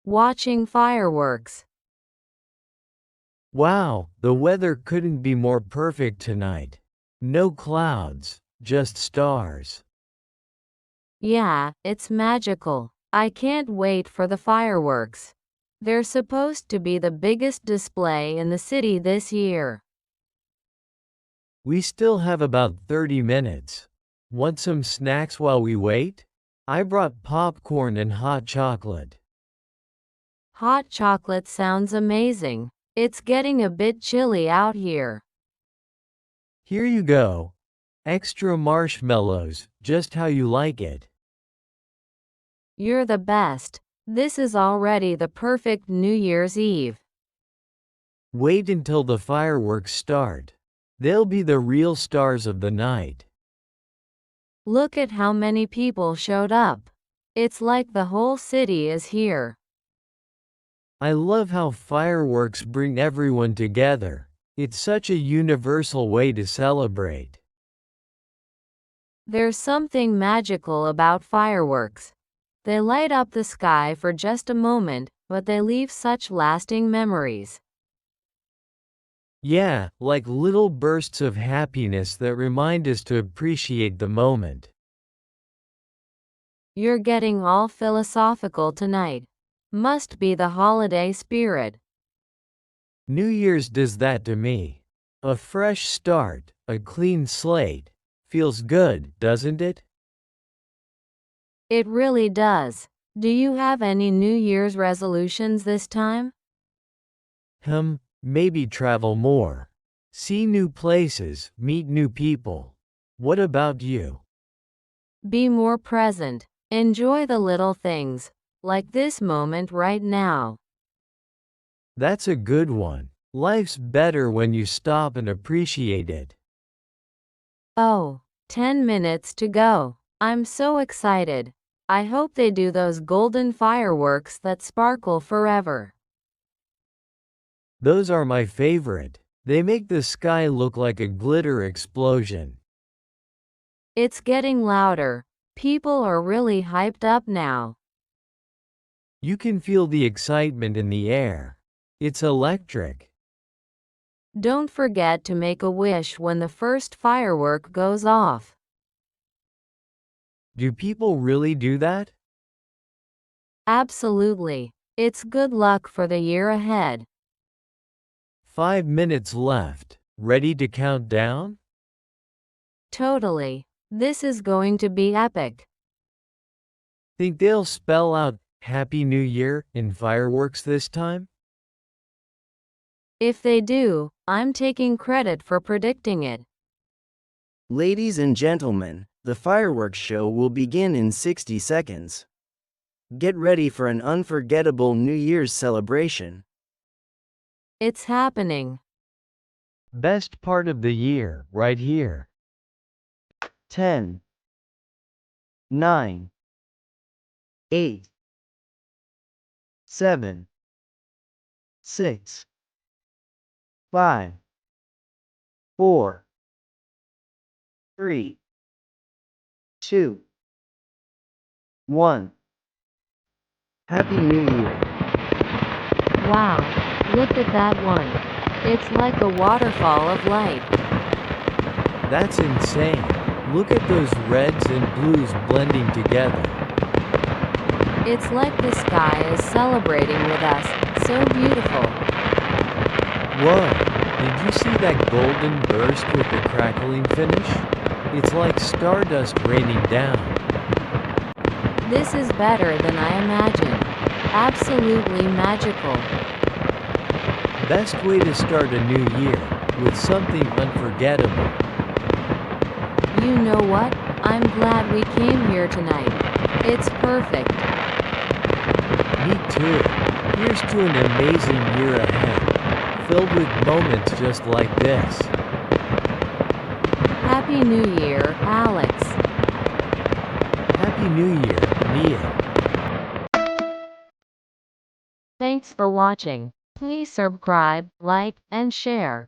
watching fireworks. Wow, the weather couldn't be more perfect tonight. No clouds, just stars. Yeah, it's magical. I can't wait for the fireworks. They're supposed to be the biggest display in the city this year. We still have about 30 minutes. Want some snacks while we wait? I brought popcorn and hot chocolate. Hot chocolate sounds amazing. It's getting a bit chilly out here. Here you go. Extra marshmallows, just how you like it. You're the best. This is already the perfect New Year's Eve. Wait until the fireworks start. They'll be the real stars of the night. Look at how many people showed up. It's like the whole city is here. I love how fireworks bring everyone together. It's such a universal way to celebrate. There's something magical about fireworks. They light up the sky for just a moment, but they leave such lasting memories. Yeah, like little bursts of happiness that remind us to appreciate the moment. You're getting all philosophical tonight. Must be the holiday spirit. New Year's does that to me. A fresh start, a clean slate. Feels good, doesn't it? It really does. Do you have any New Year's resolutions this time? Maybe travel more. See new places, meet new people. What about you? Be more present. Enjoy the little things, like this moment right now. That's a good one. Life's better when you stop and appreciate it. Oh, 10 minutes to go. I'm so excited. I hope they do those golden fireworks that sparkle forever. Those are my favorite. They make the sky look like a glitter explosion. It's getting louder. People are really hyped up now. You can feel the excitement in the air. It's electric. Don't forget to make a wish when the first firework goes off. Do people really do that? Absolutely. It's good luck for the year ahead. 5 minutes left. Ready to count down? Totally. This is going to be epic. Think they'll spell out Happy New Year in fireworks this time? If they do, I'm taking credit for predicting it. Ladies and gentlemen, the fireworks show will begin in 60 seconds. Get ready for an unforgettable New Year's celebration. It's happening. Best part of the year, right here. 10, 9, 8, 7, 6, 5, 4, 3, 2, 1. Happy New Year. Wow, look at that one. It's like a waterfall of light. That's insane. Look at those reds and blues blending together. It's like the sky is celebrating with us. So beautiful. Whoa, did you see that golden burst with the crackling finish? It's like stardust raining down. This is better than I imagined. Absolutely magical. Best way to start a new year, with something unforgettable. You know what? I'm glad we came here tonight. It's perfect. Me too. Here's to an amazing year ahead, filled with moments just like this. Happy New Year, Alex. Happy New Year, Nia. Thanks for watching. Please subscribe, like, and share.